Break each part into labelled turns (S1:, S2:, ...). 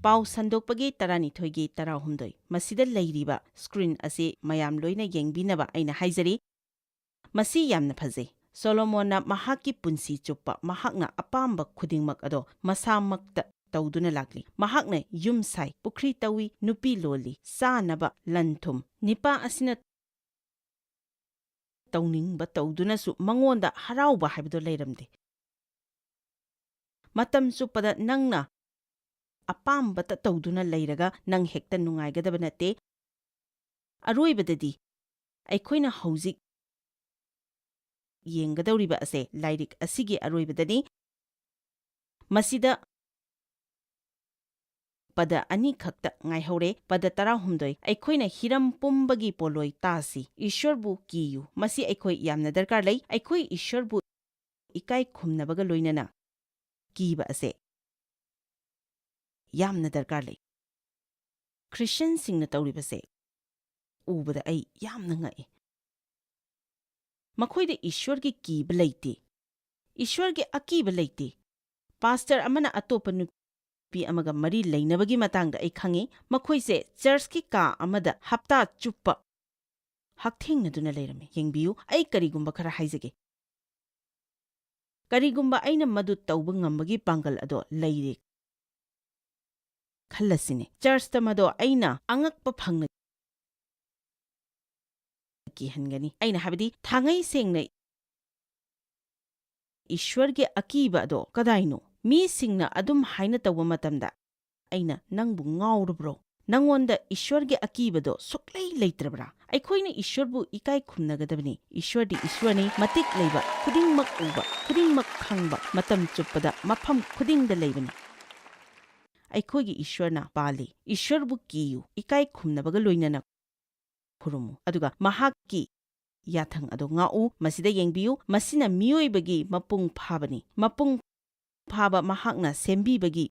S1: Pau sandokpagi 12गी 16 masida leiriba screen asi mayam loina yengbinaba aina haizari masi yamna phajei Solomona mahaki punsi chuppa mahakna apamba khudingmak ado masamakta tawduna lakli mahakna yum sai pukri tawi nupi loli sanaba lanthum nipa asina tawning ba tawduna su mangonda harauba haibdo leiramde matam chupada nangna apamba ta tawduna leiraga nang hekta nungaigadaba nate aroibadadi aikoina hauzik yengadawriba ase lairik asigi aroibadani masida pada ani khakta ngaihore pada 16 aikoina hiram pumbagi poloi tasi ishwarbu kiyu masi aikoi yamna darkar lei aikoi ishwarbu ikai khumnabaga loinana kiba ase yamna darkar lei Christian singna tawribase ubada ai yamna ngai makoide ishwargi kiba leite ishwargi akiba leite pastor amana atopa nupi amaga mari leinabagi matangda ai khangi makoise church ki ka amada hapta chuppa hakthengna duna leirame yengbiu ai karigumba khara haizage karigumba aina madu tawba ngambagi pangal ado leire khallasine church tamado aina angakpa phangna ki hangani aina habidi thangai sengna ishwarge akiba ado kadaino mi singna adum haina tawba matamda aina nangbu ngaurubro nangonda ishwarge akibado suklei leitrabra aikoina ishwarbu ikai khumnagadabni ishwardi ishwani matik leiba khudingmak uba khudingmak khangba matam chuppada mafam khudingda leibani aikoigi ishwarna pali ishwarbu kiyu ikai khumnabaga loinana khurumu aduga mahakki yathang ado ngau masida yengbiu masina miyoibagi mapung phabani mapung phaba mahakna sembibagi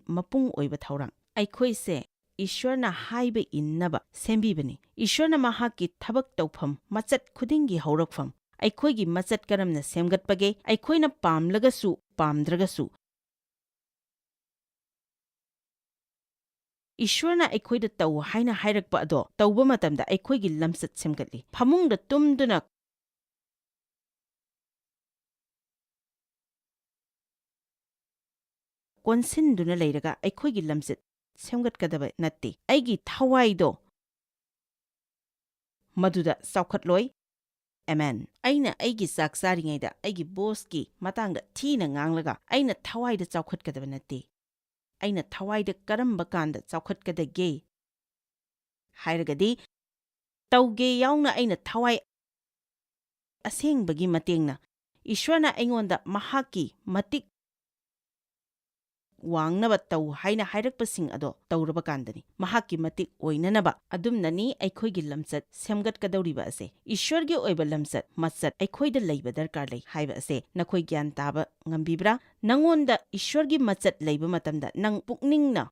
S1: mapung oiba thaurang aikoise Ishwarna Haiba innaba sembibani Ishwarna mahakki thabak tawpham machat khudingi haurakpham aikoigi machat karamna semgatpage aikoina pamlagasu pamdragasu Ishwarna aikoida taw haina hairakpa ado tawba matamda aikoigi lamsat semgatli phamungda tumduna konsinduna leiraga aikoigi lamsat semgatkadaba natte aigi thawaido maduda saukhatloi amen aina aigi saksaringaida aigi boski matangda thina nganglaga aina thawaida saukhatkadaba natte aina thawaida karamba kanda saukhatkadage hairagadi tawge yauna aina thawai asengbagi matengna ishwarna aingonda mahaki matik wangnaba taw haina hairakpasing ado tawraba kandani mahaki matik oinanaba adumnani aikoigi lamsat semgatkadawriba ase ishwargi oiba lamsat matsat aikoida leiba darkar lei haiba ase nakoi gyan taba ngambibra nangonda ishwargi matsat leiba matamda nang pukningna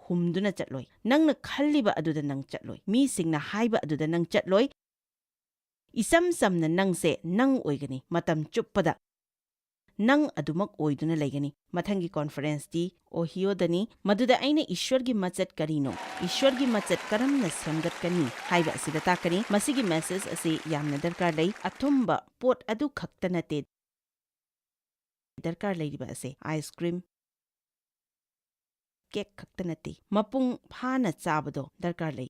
S1: humduna chatloi nangna khalliba aduda nang chatloi mi singna haiba aduda nang chatloi isam samna nangse nang oigani matam chuppada nang adumak oiduna leigani mathangi conference di Ohio dani maduda aina ishwargi machat karino ishwargi machat karamna semgatkani haiba asida takani masigi message ase yamna darkar lei athumba pot adu khaktanate darkar leiriba ase ice cream cake khaktanate mapung phana chabado darkar lei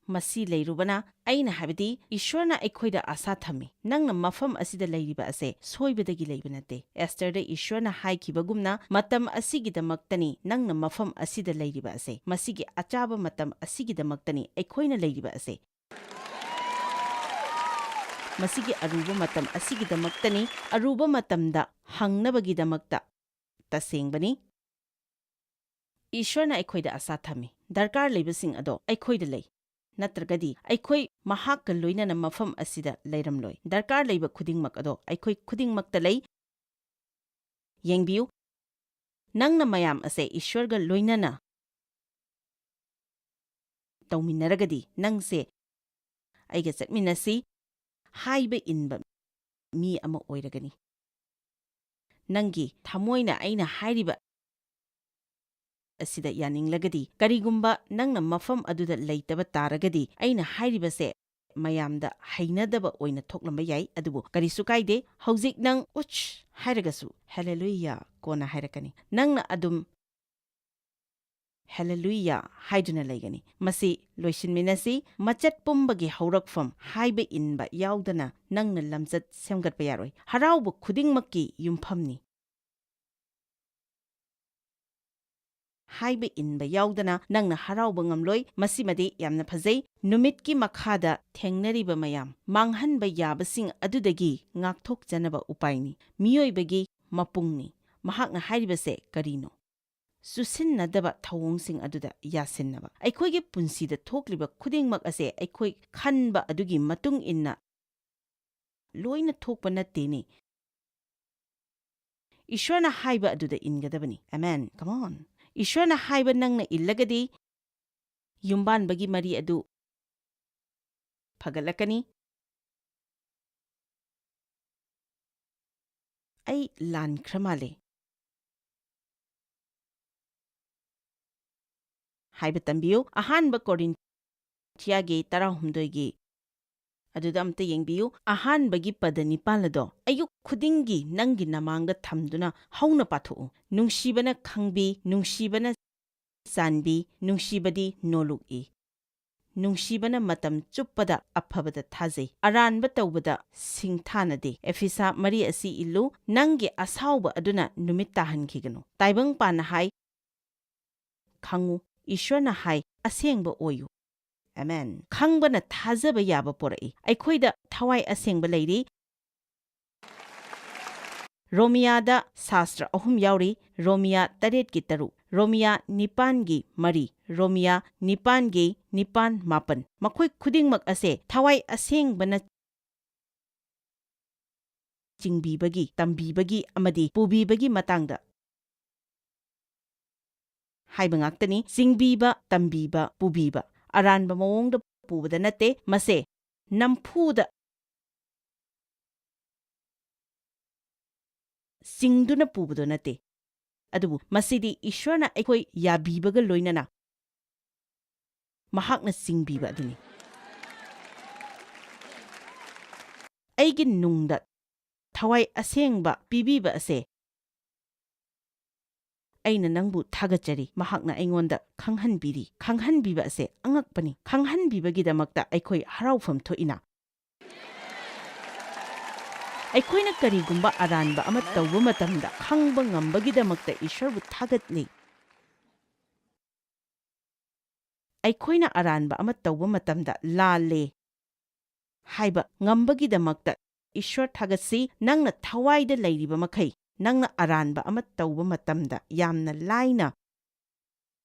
S1: masi leirubana aina habidi ishwarna aikhoida asa thami nangna mafam asida leiriba ase soibadagi leibanate Esther ishwarna haikibagumna matam asigidamaktani nangna mafam asida leiriba ase masigi achaba matam asigidamaktani aikhoina leiriba ase masigi aruba matam asigidamaktani aruba matamda hangnabagidamaktha tasengbani ishwarna aikhoida asa thami darkar leibasing ado aikhoida lei natragadi aikoi mahakka loinana mafam asida leiramloi darkar leiba khudingmak ado aikoi khudingmakta lei yengbiu nangna mayam ase ishwarga loinana tawminaragadi nangse aiga chatminasi haiba inba mi ama oiragani nangi thamoina aina hairiba ꯑꯁꯤꯗ ꯌꯥꯅꯤꯡꯂꯒꯗꯤ ꯀꯔꯤꯒꯨꯝꯕ ꯅꯪꯅ ꯃꯐꯝ ꯑꯗꯨꯗ ꯂꯩꯇꯕ ꯇꯥꯔꯒꯗꯤ ꯑꯩꯅ ꯍꯥꯏꯔꯤꯕꯁꯦ ꯃꯌꯥꯝꯗ ꯍꯩꯅꯗꯕ ꯑꯣꯏꯅ ꯊꯣꯛꯂꯝꯕ ꯌꯥꯏ, ꯑꯗꯨꯕꯨ ꯀꯔꯤꯁꯨ ꯀꯥꯏꯗꯦ. ꯍꯧꯖꯤꯛ ꯅꯪ ꯎꯆ ꯍꯥꯏꯔꯒꯁꯨ ꯍꯦꯂꯦꯂꯨꯌꯥ ꯀꯣꯟꯅ ꯍꯥꯏꯔꯛꯀꯅꯤ. ꯅꯪꯅ ꯑꯗꯨꯝ ꯍꯦꯂꯦꯂꯨꯌꯥ ꯍꯥꯏꯗꯨꯅ ꯂꯩꯒꯅꯤ. ꯃꯁꯤ ꯂꯣꯏꯁꯤꯟꯃꯤꯟꯅꯁꯤ. ꯃꯆꯠ ꯄꯨꯝꯕꯒꯤ ꯍꯧꯔꯛꯐꯝ ꯍꯥꯏꯕ ꯏꯟꯕ ꯌꯥꯎꯗꯅ ꯅꯪꯅ ꯂꯝꯆꯠ ꯁꯦꯝꯒꯠꯄ ꯌꯥꯔꯣꯏ. ꯍꯔꯥꯎꯕ ꯈꯨꯗꯤꯡꯃꯛꯀꯤ ꯌꯨꯝꯐꯝꯅꯤ. ꯍꯥꯏꯕ ꯏꯟꯕ ꯌꯥꯎꯗꯅ ꯅꯪꯅ ꯍꯔꯥꯎꯕ ꯉꯝꯂꯣꯏ. ꯃꯁꯤꯃꯗꯤ ꯌꯥꯝꯅ ꯐꯖꯩ. ꯅꯨꯃꯤꯠꯀꯤ ꯃꯈꯥꯗ ꯊꯦꯡꯅꯔꯤꯕ ꯃꯌꯥꯝ ꯃꯥꯡꯍꯟꯕ ꯌꯥꯕꯁꯤꯡ ꯑꯗꯨꯗꯒꯤ ꯉꯥꯛꯊꯣꯛꯆꯅꯕ ꯎꯄꯥꯏꯅꯤ. ꯃꯤꯑꯣꯏꯕꯒꯤ ꯃꯄꯨꯡꯅꯤ. ꯃꯍꯥꯛꯅ ꯍꯥꯏꯔꯤꯕꯁꯦ ꯀꯔꯤꯅꯣ? ꯆꯨꯁꯤꯟꯅꯗꯕ ꯊꯧꯑꯣꯡꯁꯤꯡ ꯑꯗꯨꯗ ꯌꯥꯁꯤꯟꯅꯕ. ꯑꯩꯈꯣꯏꯒꯤ ꯄꯨꯟꯁꯤꯗ ꯊꯣꯛꯂꯤꯕ ꯈꯨꯗꯤꯡꯃꯛ ꯑꯁꯦ ꯑꯩꯈꯣꯏ ꯈꯟꯕ ꯑꯗꯨꯒꯤ ꯃꯇꯨꯡ ꯏꯟꯅ ꯂꯣꯏꯅ ꯊꯣꯛꯄ ꯅꯠꯇꯦꯅꯦ. ꯏꯁ꯭ꯋꯔꯅ ꯍꯥꯏꯕ ꯑꯗꯨꯗ ꯏꯟꯒꯗꯕꯅꯤ. ꯑꯃꯦꯟ. ꯀꯝ ꯑꯣꯟ. ꯏꯁ꯭ꯋꯔꯅ ꯍꯥꯏꯕ ꯅꯪꯅ ꯏꯜꯂꯒꯗꯤ ꯌꯨꯝꯕꯥꯟꯕꯒꯤ ꯃꯔꯤ ꯑꯗꯨ ꯐꯒꯠꯂꯛꯀꯅꯤ. ꯑꯩ ꯂꯥꯟꯈ꯭ꯔ ꯃꯥꯜꯂꯦ. ꯍꯥꯏꯕ ꯇꯝꯕꯤꯌꯨ. ꯑꯍꯥꯟꯕ ꯀꯣꯔꯤꯟꯊꯤꯌꯥꯒꯤ 19ꯒꯤ ꯑꯗꯨꯗ ꯑꯝꯇ ꯌꯦꯡꯕꯤꯌꯨ. ꯑꯍꯥꯟꯕꯒꯤ ꯄꯗ 9 ꯑꯗꯣ ꯑꯌꯨꯛ ꯈꯨꯗꯤꯡꯒꯤ ꯅꯪꯒꯤ ꯅꯃꯥꯡꯗ ꯊꯝꯗꯨꯅ ꯍꯧꯅ ꯄꯥꯊꯣꯛꯎ. ꯅꯨꯡꯁꯤꯕꯅ ꯈꯪꯕꯤ, ꯅꯨꯡꯁꯤꯕꯅ ꯆꯥꯟꯕꯤ, ꯅꯨꯡꯁꯤꯕꯗꯤ ꯅꯣꯂꯨꯛꯏ. ꯅꯨꯡꯁꯤꯕꯅ ꯃꯇꯝ ꯆꯨꯞꯄꯗ ꯑꯐꯕꯗ ꯊꯥꯖꯩ. ꯑꯔꯥꯟꯕ ꯇꯧꯕꯗ ꯁꯤꯡꯊꯥꯅꯗꯦ. ꯑꯦꯐꯤꯁꯥ 3 ꯑꯁꯤ ꯏꯜꯂꯨ. ꯅꯪꯒꯤ ꯑꯁꯥꯎꯕ ꯑꯗꯨꯅ ꯅꯨꯃꯤꯠ ꯇꯥꯍꯟꯈꯤꯒꯅꯨ. ꯇꯥꯏꯕꯪꯄꯥꯟꯅ ꯍꯥꯏ, ꯈꯪꯉꯨ. ꯏꯁ꯭ꯋꯔꯅ ꯍꯥꯏ, ꯑꯁꯦꯡꯕ ꯑꯣꯏꯌꯨ. ꯑꯃꯦꯟ. ꯈꯪꯕꯅ ꯊꯥꯖꯕ ꯌꯥꯕ ꯄꯣꯔꯛꯏ. ꯑꯩꯈꯣꯏꯗ ꯊꯋꯥꯏ ꯑꯁꯦꯡꯕ ꯂꯩꯔꯤ. ꯔꯣꯃꯤꯌꯥꯗ ꯁꯥꯁꯇ꯭ꯔ 3 ꯌꯥꯎꯔꯤ. ꯔꯣꯃꯤꯌꯥ 8:3, ꯔꯣꯃꯤꯌా 9:3, ꯔꯣꯃꯤꯌా 9:9-10. ꯃꯈꯣꯏ ꯈꯨꯗꯤꯡꯃꯛ ꯑꯁꯦ ꯊꯋꯥꯏ ꯑꯁꯦꯡꯕꯅ ꯆꯤꯡꯕꯤꯕꯒꯤ, ꯇꯝꯕꯤꯕꯒꯤ ꯑꯃꯗꯤ ꯄꯨꯕꯤꯕꯒꯤ ꯃꯇꯥꯡꯗ ꯍꯥꯏꯕ ꯉꯥꯛꯇꯅꯤ. ꯆꯤꯡꯕꯤꯕ, ꯇꯝꯕꯤꯕ, ꯄꯨꯕꯤꯕ. ꯑꯔꯥꯟꯕ ꯃꯑꯣꯡꯗ ꯄꯨꯕꯗ ꯅꯠꯇꯦ. ꯃꯁꯦ ꯅꯝꯐꯨꯗ ꯆꯤꯡꯗꯨꯅ ꯄꯨꯕꯗꯣ ꯅꯠꯇꯦ. ꯑꯗꯨꯕꯨ ꯃꯁꯤꯗꯤ ꯏꯁ꯭ꯋꯔꯅ ꯑꯩꯈꯣꯏ ꯌꯥꯕꯤꯕꯒ ꯂꯣꯏꯅꯅ ꯃꯍꯥꯛꯅ ꯆꯤꯡꯕꯤꯕ ꯑꯗꯨꯅꯤ. ꯑꯩꯒꯤ ꯅꯨꯡꯗ ꯊꯋꯥꯏ ꯑꯁꯦꯡꯕ ꯄꯤꯕꯤꯕ ꯑꯁꯦ ꯑꯩꯅ ꯅꯪꯕꯨ ꯊꯥꯒꯠꯆꯔꯤ. ꯃꯍꯥꯛꯅ ꯑꯩꯉꯣꯟꯗ ꯈꯪꯍꯟꯕꯤꯔꯤ. ꯈꯪꯍꯟꯕꯤꯕ ꯑꯁꯦ ꯑꯉꯛꯄꯅꯤ. ꯈꯪꯍꯟꯕꯤꯕꯒꯤꯗꯃꯛꯇ ꯑꯩꯈꯣꯏ ꯍꯔꯥꯎꯐꯝ ꯊꯣꯛꯏꯅ. ꯑꯩꯈꯣꯏꯅ ꯀꯔꯤꯒꯨꯝꯕ ꯑꯔꯥꯟꯕ ꯑꯃ ꯇꯧꯕ ꯃꯇꯝꯗ ꯈꯪꯕ ꯉꯝꯕꯒꯤꯗꯃꯛꯇ ꯏꯁ꯭ꯋꯔꯕꯨ ꯊꯥꯒꯠꯂꯤ. ꯑꯩꯈꯣꯏꯅ ꯑꯔꯥꯟꯕ ꯑꯃ ꯇꯧꯕ ꯃꯇꯝꯗ ꯂꯥꯜꯂꯦ ꯍꯥꯏꯕ ꯉꯝꯕꯒꯤꯗꯃꯛꯇ ꯏꯁ꯭ꯋꯔ ꯊꯥꯒꯠꯁꯤ. ꯅꯪꯅ ꯊꯋꯥꯏꯗ ꯂꯩꯔꯤꯕ ꯃꯈꯩ ꯅꯪꯅ ꯑꯔꯥꯟꯕ ꯑꯃ ꯇꯧꯕ ꯃꯇꯝꯗ ꯌꯥꯝꯅ ಲಾಯ್ꯅ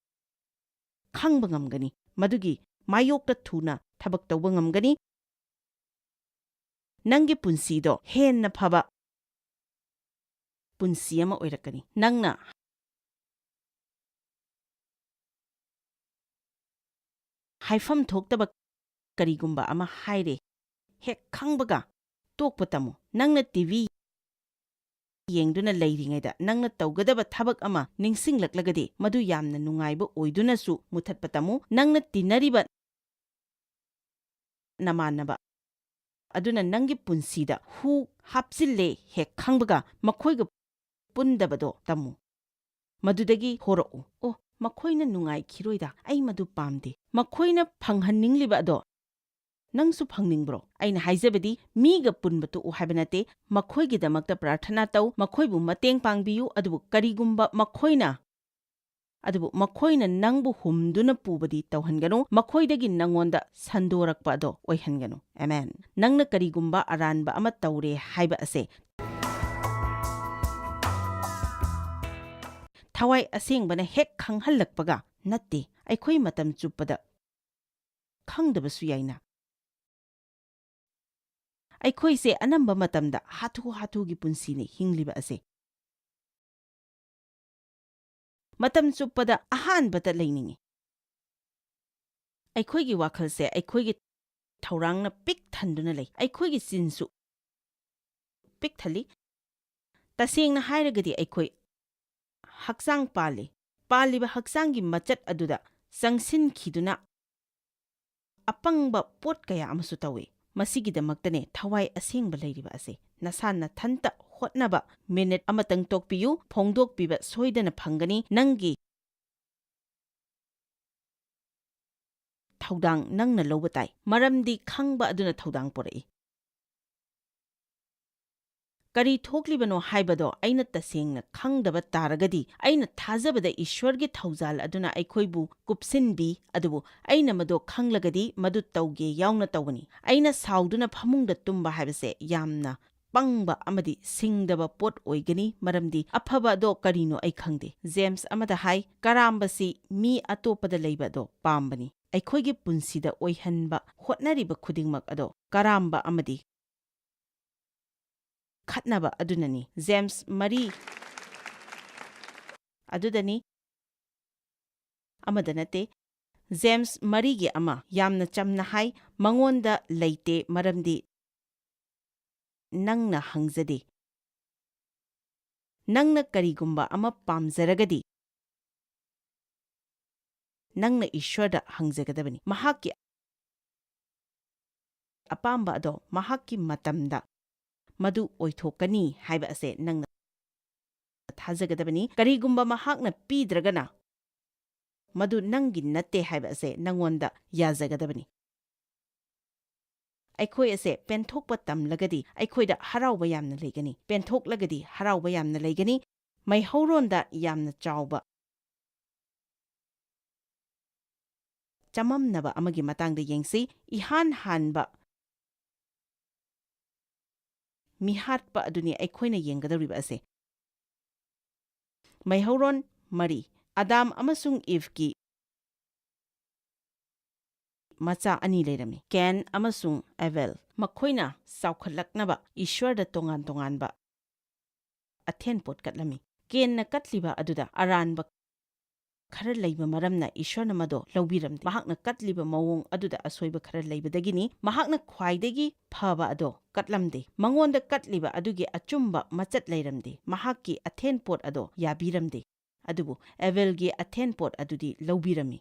S1: ꯈꯪꯕ ꯉꯝꯒꯅꯤ. ꯃꯗꯨꯒꯤ ꯃꯥꯌꯣꯛꯇ ꯊꯨꯅ ꯊꯕꯛ ꯇꯧꯕ ꯉꯝꯒꯅꯤ. ꯅꯪꯒꯤ ꯄꯨꯟꯁꯤꯗꯣ ꯍꯦꯟꯅ ꯐꯕ ꯄꯨꯟꯁꯤ ꯑꯃ ꯑꯣꯏꯔꯛꯀꯅꯤ. ꯅꯪꯅ ꯍꯥꯏꯐꯝ ꯊꯣꯛꯇꯕ ꯀꯔꯤꯒꯨꯝꯕ ꯑꯃ ꯍꯥꯏꯔꯦ. ꯍꯦꯛ ꯈꯪꯕꯒ ꯇꯣꯛꯄ ꯇꯝꯃꯨ. ꯅꯪꯅ ꯇꯤꯚꯤ ꯌꯦꯡꯗꯨꯅ ꯂꯩꯔꯤꯉꯩꯗ ꯅꯪꯅ ꯇꯧꯒꯗꯕ ꯊꯕꯛ ꯑꯃ ꯅꯤꯡꯁꯤꯡꯂꯛꯂꯒꯗꯤ ꯃꯗꯨ ꯌꯥꯝꯅ ꯅꯨꯡꯉꯥꯏꯕ ꯑꯣꯏꯗꯨꯅꯁꯨ ꯃꯨꯊꯠꯄ ꯇꯝꯃꯨ. ꯅꯪꯅ ꯇꯤꯟꯅꯔꯤꯕ ꯅꯃꯥꯟꯅꯕ ꯑꯗꯨꯅ ꯅꯪꯒꯤ ꯄꯨꯟꯁꯤꯗ ꯍꯨ ꯍꯥꯞꯆꯤꯜꯂꯦ ꯍꯦꯛ ꯈꯪꯕꯒ ꯃꯈꯣꯏꯒ ꯄꯨꯟꯗꯕꯗꯣ ꯇꯝꯃꯨ. ꯃꯗꯨꯗꯒꯤ ꯍꯣꯔꯛꯎ. ꯑꯣ, ꯃꯈꯣꯏꯅ ꯅꯨꯡꯉꯥꯏꯈꯤꯔꯣꯏꯗ. ꯑꯩ ꯃꯗꯨ ꯄꯥꯝꯗꯦ. ꯃꯈꯣꯏꯅ ꯐꯪꯍꯟꯅꯤꯡꯂꯤꯕ ꯑꯗꯣ ꯅꯪꯁꯨ ꯐꯪꯅꯤꯡꯕ꯭ꯔꯣ? ꯑꯩꯅ ꯍꯥꯏꯖꯕꯗꯤ ꯃꯤꯒ ꯄꯨꯟꯕ ꯇꯣꯛꯎ ꯍꯥꯏꯕ ꯅꯠꯇꯦ. ꯃꯈꯣꯏꯒꯤꯗꯃꯛꯇ ꯄ꯭ꯔꯥꯔꯊꯅꯥ ꯇꯧ. ꯃꯈꯣꯏꯕꯨ ꯃꯇꯦꯡ ꯄꯥꯡꯕꯤꯌꯨ. ꯑꯗꯨꯕꯨ ꯀꯔꯤꯒꯨꯝꯕ ꯃꯈꯣꯏꯅ ꯅꯪꯕꯨ ꯍꯨꯝꯗꯨꯅ ꯄꯨꯕꯗꯤ ꯇꯧꯍꯟꯒꯅꯨ. ꯃꯈꯣꯏꯗꯒꯤ ꯅꯪꯉꯣꯟꯗ ꯁꯟꯗꯣꯔꯛꯄ ꯑꯗꯣ ꯑꯣꯏꯍꯟꯒꯅꯨ. ꯑꯃꯦꯟ. ꯅꯪꯅ ꯀꯔꯤꯒꯨꯝꯕ ꯑꯔꯥꯟꯕ ꯑꯃ ꯇꯧꯔꯦ ꯍꯥꯏꯕ ꯑꯁꯦ ꯊꯋꯥꯏ ꯑꯁꯦꯡꯕꯅ ꯍꯦꯛ ꯈꯪꯍꯜꯂꯛꯄꯒ ꯅꯠꯇꯦ. ꯑꯩꯈꯣꯏ ꯃꯇꯝ ꯆꯨꯞꯄꯗ ꯈꯪꯗꯕꯁꯨ ꯌꯥꯏꯅ. ꯑꯩꯈꯣꯏꯁꯦ ꯑꯅꯝꯕ ꯃꯇꯝꯗ ꯍꯥꯊꯨ-ꯍꯥꯊꯨꯒꯤ ꯄꯨꯟꯁꯤꯅꯤ ꯍꯤꯡꯂꯤꯕ ꯑꯁꯦ. ꯃꯇꯝ ꯆꯨꯞꯄꯗ ꯑꯍꯥꯟꯕꯗ ꯂꯩꯅꯤꯡꯉꯤ. ꯑꯩꯈꯣꯏꯒꯤ ꯋꯥꯈꯜꯁꯦ ꯑꯩꯈꯣꯏꯒꯤ ꯊꯧꯔꯥꯡꯅ ꯄꯤꯛ ꯊꯟꯗꯨꯅ ꯂꯩ. ꯑꯩꯈꯣꯏꯒꯤ ꯆꯤꯟꯁꯨ ꯄꯤꯛ ꯊꯜꯂꯤ. ꯇꯁꯦꯡꯅ ꯍꯥꯏꯔꯒꯗꯤ ꯑꯩꯈꯣꯏ ꯍꯛꯆꯥꯡ ꯄꯥꯜꯂꯤ. ꯄꯥꯜꯂꯤꯕ ꯍꯛꯆꯥꯡꯒꯤ ꯃꯆꯠ ꯑꯗꯨꯗ ꯆꯪꯁꯤꯟꯈꯤꯗꯨꯅ ꯑꯄꯪꯕ ꯄꯣꯠ ꯀꯌꯥ ꯑꯃꯁꯨ ꯇꯧꯏ꯫ ꯃꯁꯤꯒꯤꯗꯃꯛꯇꯅꯦ ꯊꯋꯥꯏ ꯑꯁꯦꯡꯕ ꯂꯩꯔꯤꯕ ꯑꯁꯤ꯫ ꯅꯁꯥ ꯅꯊꯟꯇ ꯍꯣꯠꯅꯕ ꯃꯤꯅꯤꯠ ꯑꯃꯇꯪ ꯇꯣꯛꯄꯤꯌꯨ, ꯐꯣꯡꯗꯣꯛꯄꯤꯕ ꯁꯣꯏꯗꯅ ꯐꯪꯒꯅꯤ꯫ ꯅꯪꯒꯤ ꯊꯧꯗꯥꯡ ꯅꯪꯅ ꯂꯧꯕ ꯇꯥꯏ, ꯃꯔꯝꯗꯤ ꯈꯪꯕ ꯑꯗꯨꯅ ꯊꯧꯗꯥꯡ ꯄꯨꯔꯛꯏ꯫ ꯀꯔꯤ ꯊꯣꯛꯂꯤꯕꯅꯣ ꯍꯥꯏꯕꯗꯣ ꯑꯩꯅ ꯇꯁꯦꯡꯅ ꯈꯪꯗꯕ ꯇꯥꯔꯒꯗꯤ ꯑꯩꯅ ꯊꯥꯖꯕꯗ ꯏꯁ꯭ꯋꯔꯒꯤ ꯊꯧꯖꯥꯜ ꯑꯗꯨꯅ ꯑꯩꯈꯣꯏꯕꯨ ꯀꯨꯞꯁꯤꯟꯕꯤ, ꯑꯗꯨꯕꯨ ꯑꯩꯅ ꯃꯗꯨ ꯈꯪꯂꯒꯗꯤ ꯃꯗꯨ ꯇꯧꯒꯦ ꯌꯥꯎꯅ ꯇꯧꯒꯅꯤ꯫ ꯑꯩꯅ ꯁꯥꯎꯗꯨꯅ ꯐꯃꯨꯡꯗ ꯇꯨꯝꯕ ꯍꯥꯏꯕꯁꯦ ꯌꯥꯝꯅ ꯄꯪꯕ ꯑꯃꯗꯤ ꯁꯤꯡꯗꯕ ꯄꯣꯠ ꯑꯣꯏꯒꯅꯤ, ꯃꯔꯝꯗꯤ ꯑꯐꯕ ꯑꯗꯣ ꯀꯔꯤꯅꯣ ꯑꯩ ꯈꯪꯗꯦ꯫ ꯖꯦꯝꯁ ꯑꯃꯗ ꯍꯥꯏ, ꯀꯔꯥꯝꯕꯁꯤ ꯃꯤ ꯑꯇꯣꯞꯄꯗ ꯂꯩꯕ ꯑꯗꯣ ꯄꯥꯝꯕꯅꯤ꯫ ꯑꯩꯈꯣꯏꯒꯤ ꯄꯨꯟꯁꯤꯗ ꯑꯣꯏꯍꯟꯕ ꯍꯣꯠꯅꯔꯤꯕ ꯈꯨꯗꯤꯡꯃꯛ ꯑꯗꯣ ꯀꯔꯥꯝꯕ ꯑꯃꯗꯤ ꯈꯠꯅꯕ ꯑꯗꯨꯅꯅꯤ꯫ ꯖꯦꯝꯁ ꯃꯔꯤ ꯑꯗꯨꯗꯅꯤ, ꯑꯃꯗ ꯅꯠꯇꯦ꯫ ꯖꯦꯝꯁ 4:1 ꯌꯥꯝꯅ ꯆꯝꯅ ꯍꯥꯏ, ꯃꯉꯣꯟꯗ ꯂꯩꯇꯦ ꯃꯔꯝꯗꯤ ꯅꯪꯅ ꯍꯪꯖꯗꯦ꯫ ꯅꯪꯅ ꯀꯔꯤꯒꯨꯝꯕ ꯑꯃ ꯄꯥꯝꯖꯔꯒꯗꯤ ꯅꯪꯅ ꯏꯁ꯭ꯋꯔꯗ ꯍꯪꯖꯒꯗꯕꯅꯤ꯫ ꯃꯍꯥꯛꯀꯤ ꯑꯄꯥꯝꯕ ꯑꯗꯣ ꯃꯍꯥꯛꯀꯤ ꯃꯇꯝꯗ ꯃꯗꯨ ꯑꯣꯏꯊꯣꯛꯀꯅꯤ ꯍꯥꯏꯕ ꯑꯁꯦ ꯅꯪꯅ ꯊꯥꯖꯒꯗꯕꯅꯤ꯫ ꯀꯔꯤꯒꯨꯝꯕ ꯃꯍꯥꯛꯅ ꯄꯤꯗ꯭ꯔꯒꯅ ꯃꯗꯨ ꯅꯪꯒꯤ ꯅꯠꯇꯦ ꯍꯥꯏꯕ ꯑꯁꯦ ꯅꯪꯉꯣꯟꯗ ꯌꯥꯖꯒꯗꯕꯅꯤ꯫ ꯑꯩꯈꯣꯏ ꯑꯁꯦ ꯄꯦꯟꯊꯣꯛꯄ ꯇꯝꯂꯒꯗꯤ ꯑꯩꯈꯣꯏꯗ ꯍꯔꯥꯎꯕ ꯌꯥꯝꯅ ꯂꯩꯒꯅꯤ꯫ ꯄꯦꯟꯊꯣꯛꯂꯒꯗꯤ ꯍꯔꯥꯎꯕ ꯌꯥꯝꯅ ꯂꯩꯒꯅꯤ꯫ ꯃꯩꯍꯧꯔꯣꯟꯗ ꯌꯥꯝꯅ ꯆꯥꯎꯕ ꯆꯃꯝꯅꯕ ꯑꯃꯒꯤ ꯃꯇꯥꯡꯗ ꯌꯦꯡꯁꯤ꯫ ꯏꯍꯥꯟ ꯍꯥꯟꯕ ꯃꯤꯍꯥꯠꯄ ꯑꯗꯨꯅꯤ ꯑꯩꯈꯣꯏꯅ ꯌꯦꯡꯒꯗꯧꯔꯤꯕ ꯑꯁꯦ꯫ ꯃꯩꯍꯧꯔꯣꯟ 4, ꯑꯗꯥꯝ ꯑꯃꯁꯨꯡ ꯏꯚꯀꯤ ꯃꯆꯥ 2 ꯂꯩꯔꯝꯃꯤ, ꯀꯦꯟ ꯑꯃꯁꯨꯡ ꯑꯦꯕꯦꯜ꯫ ꯃꯈꯣꯏꯅ ꯆꯥꯎꯈꯠꯂꯛꯅꯕ ꯏꯁ꯭ꯋꯔꯗ ꯇꯣꯉꯥꯟ ꯇꯣꯉꯥꯟꯕ ꯑꯊꯦꯟꯄꯣꯠ ꯀꯠꯂꯝꯃꯤ꯫ ꯀꯦꯟꯅ ꯀꯠꯂꯤꯕ ꯑꯗꯨꯗ ꯑꯔꯥꯟꯕ ꯈꯔ ꯂꯩꯕ ꯃꯔꯝꯅ ꯏꯁ꯭ꯋꯔꯅ ꯃꯗꯣ ꯂꯧꯕꯤꯔꯝꯗꯦ꯫ ꯃꯍꯥꯛꯅ ꯀꯠꯂꯤꯕ ꯃꯑꯣꯡ ꯑꯗꯨꯗ ꯑꯁꯣꯏꯕ ꯈꯔ ꯂꯩꯕꯗꯒꯤꯅꯤ꯫ ꯃꯍꯥꯛꯅ ꯈ꯭ꯋꯥꯏꯗꯒꯤ ꯐꯕ ꯑꯗꯣ ꯀꯠꯂꯝꯗꯦ꯫ ꯃꯉꯣꯟꯗ ꯀꯠꯂꯤꯕ ꯑꯗꯨꯒꯤ ꯑꯆꯨꯝꯕ ꯃꯆꯠ ꯂꯩꯔꯝꯗꯦ꯫ ꯃꯍꯥꯛꯀꯤ ꯑꯊꯦꯟꯄꯣꯠ ꯑꯗꯣ ꯌꯥꯕꯤꯔꯝꯗꯦ, ꯑꯗꯨꯕꯨ ꯑꯦꯕꯦꯜꯒꯤ ꯑꯊꯦꯟꯄꯣꯠ ꯑꯗꯨꯗꯤ ꯂꯧꯕꯤꯔꯝꯃꯤ꯫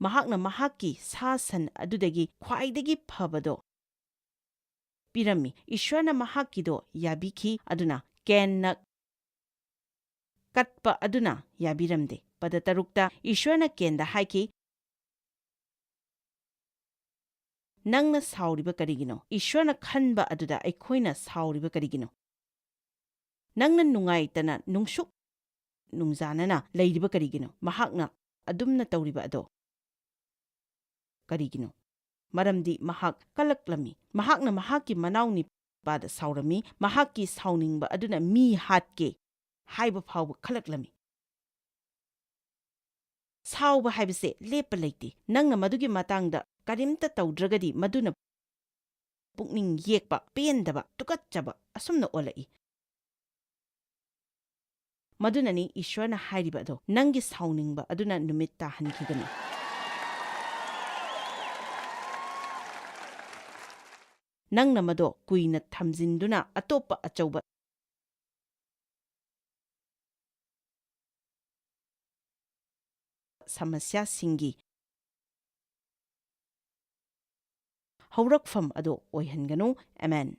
S1: ꯃꯍꯥꯛꯅ ꯃꯍꯥꯛꯀꯤ ꯁꯥ ꯁꯟ ꯑꯗꯨꯗꯒꯤ ꯈ꯭ꯋꯥꯏꯗꯒꯤ ꯐꯕꯗꯣ ꯄꯤꯔꯝꯃꯤ꯫ ꯏꯁ꯭ꯋꯔꯅ ꯃꯍꯥꯛꯀꯤꯗꯣ ꯌꯥꯕꯤꯈꯤ, ꯑꯗꯨꯅ ꯀꯦꯟꯅ ꯀꯠꯄ ꯑꯗꯨꯅ ꯌꯥꯕꯤꯔꯝꯗꯦ꯫ ꯄꯗ 3ꯇ ꯏꯁ꯭ꯋꯔꯅ ꯀꯦꯟꯗ ꯍꯥꯏꯈꯤ, ꯅꯪꯅ ꯁꯥꯎꯔꯤꯕ ꯀꯔꯤꯒꯤꯅꯣ? ꯏꯁ꯭ꯋꯔꯅ ꯈꯟꯕ ꯑꯗꯨꯗ ꯑꯩꯈꯣꯏꯅ ꯁꯥꯎꯔꯤꯕ ꯀꯔꯤꯒꯤꯅꯣ? ꯅꯪꯅ ꯅꯨꯡꯉꯥꯏꯇꯅ ꯅꯨꯡꯁꯨꯛ ꯅꯨꯡꯖꯥꯅꯅ ꯂꯩꯔꯤꯕ ꯀꯔꯤꯒꯤꯅꯣ? ꯃꯍꯥꯛꯅ ꯑꯗꯨꯝꯅ ꯇꯧꯔꯤꯕ ꯑꯗꯣ ꯀꯔꯤꯒꯤꯅꯣ? ꯃꯔꯝꯗꯤ ꯃꯍꯥꯛ ꯀꯜꯂꯛꯂꯝꯃꯤ꯫ ꯃꯍꯥꯛꯅ ꯃꯍꯥꯛꯀꯤ ꯃꯅꯥꯎꯅꯤꯄꯥꯗ ꯁꯥꯎꯔꯝꯃꯤ꯫ ꯃꯍꯥꯛꯀꯤ ꯁꯥꯎꯅꯤꯡꯕ ꯑꯗꯨꯅ ꯃꯤ ꯍꯥꯠꯀꯦ ꯍꯥꯏꯕ ꯐꯥꯎꯕ ꯈꯜꯂꯛꯂꯝꯃꯤ꯫ ꯁꯥꯎꯕ ꯍꯥꯏꯕꯁꯦ ꯂꯦꯞꯄ ꯂꯩꯇꯦ꯫ ꯅꯪꯅ ꯃꯗꯨꯒꯤ ꯃꯇꯥꯡꯗ ꯀꯔꯤꯝꯇ ꯇꯧꯗ꯭ꯔꯒꯗꯤ ꯃꯗꯨꯅ ꯄꯨꯛꯅꯤꯡ ꯌꯦꯛꯄ, ꯄꯦꯟꯗꯕ, ꯇꯨꯀꯠꯆꯕ ꯑꯁꯨꯝꯅ ꯑꯣꯜꯂꯛꯏ꯫ ꯃꯗꯨꯅꯅꯤ ꯏꯁ꯭ꯋꯔꯅ ꯍꯥꯏꯔꯤꯕ ꯑꯗꯣ, ꯅꯪꯒꯤ ꯁꯥꯎꯅꯤꯡꯕ ꯑꯗꯨꯅ ꯅꯨꯃꯤꯠ ꯇꯥꯍꯟꯈꯤꯒꯅꯤ꯫ ꯅꯪꯅ ꯃꯗꯣ ꯀꯨꯏꯅ ꯊꯝꯖꯤꯟꯗꯨꯅ ꯑꯇꯣꯞꯄ ꯑꯆꯧꯕ ꯁꯃꯁ꯭ꯌꯥꯁꯤꯡꯒꯤ ꯍꯧꯔꯛꯐꯝ ꯑꯗꯣ ꯑꯣꯏꯍꯟꯒꯅꯨ꯫ ꯑꯃꯦꯟ꯫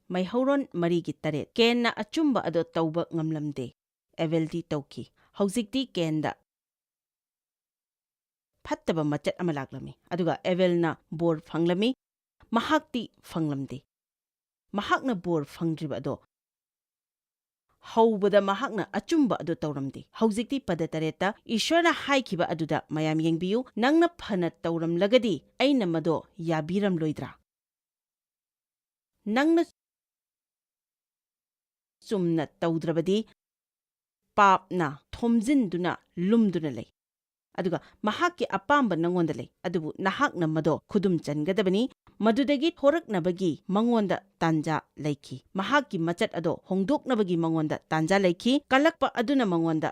S1: ꯃꯩꯍꯧꯔꯣꯟ 4:3, ꯀꯦꯟꯅ ꯑꯆꯨꯝꯕ ꯑꯗꯣ ꯇꯧꯕ ꯉꯝꯂꯝꯗꯦ, ꯑꯦꯕꯦꯜꯗꯤ ꯇꯧꯈꯤ꯫ ꯍꯧꯖꯤꯛꯇꯤ ꯀꯦꯟꯗ ꯐꯠꯇꯕ ꯃꯆꯠ ꯑꯃ ꯂꯥꯛꯂꯝꯃꯤ, ꯑꯗꯨꯒ ꯑꯦꯕꯦꯜꯅ ꯕꯣꯔ ꯐꯪꯂꯝꯃꯤ, ꯃꯍꯥꯛꯇꯤ ꯐꯪꯂꯝꯗꯦ꯫ ꯃꯍꯥꯛꯅ ꯕꯣꯔ ꯐꯪꯗ꯭ꯔꯤꯕ ꯑꯗꯣ ꯍꯧꯕꯗ ꯃꯍꯥꯛꯅ ꯑꯆꯨꯝꯕ ꯑꯗꯨ ꯇꯧꯔꯝꯗꯦ꯫ ꯍꯧꯖꯤꯛꯇꯤ ꯄꯗ 3ꯇ ꯏꯁ꯭ꯋꯔꯅ ꯍꯥꯏꯈꯤꯕ ꯑꯗꯨꯗ ꯃꯌꯥꯝ ꯌꯦꯡꯕꯤꯌꯨ꯫ ꯅꯪꯅ ꯐꯅ ꯇꯧꯔꯝꯂꯒꯗꯤ ꯑꯩꯅ ꯃꯗꯣ ꯌꯥꯕꯤꯔꯝꯂꯣꯏꯗ꯭ꯔꯥ? ꯅꯪꯅ ꯆꯨꯝꯅ ꯇꯧꯗ꯭ꯔꯕꯗꯤ ꯄꯥꯞꯅ ꯊꯣꯝꯖꯤꯟꯗꯨꯅ ꯂꯨꯝꯗꯨꯅ ꯂꯩ, ꯑꯗꯨꯒ ꯃꯍꯥꯛꯀꯤ ꯑꯄꯥꯝꯕ ꯅꯪꯉꯣꯟꯗ ꯂꯩ, ꯑꯗꯨꯕꯨ ꯅꯍꯥꯛꯅ ꯃꯗꯣ ꯈꯨꯗꯨꯝ ꯆꯟꯒꯗꯕꯅꯤ꯫ ꯃꯗꯨꯗꯒꯤ ꯊꯣꯔꯛꯅꯕꯒꯤ ꯃꯉꯣꯟꯗ ꯇꯥꯟꯖꯥ ꯂꯩꯈꯤ꯫ ꯃꯍꯥꯛꯀꯤ ꯃꯆꯠ ꯑꯗꯣ ꯍꯣꯡꯗꯣꯛꯅꯕꯒꯤ ꯃꯉꯣꯟꯗ ꯇꯥꯟꯖꯥ ꯂꯩꯈꯤ꯫ ꯀꯜꯂꯛꯄ ꯑꯗꯨꯅ ꯃꯉꯣꯟꯗ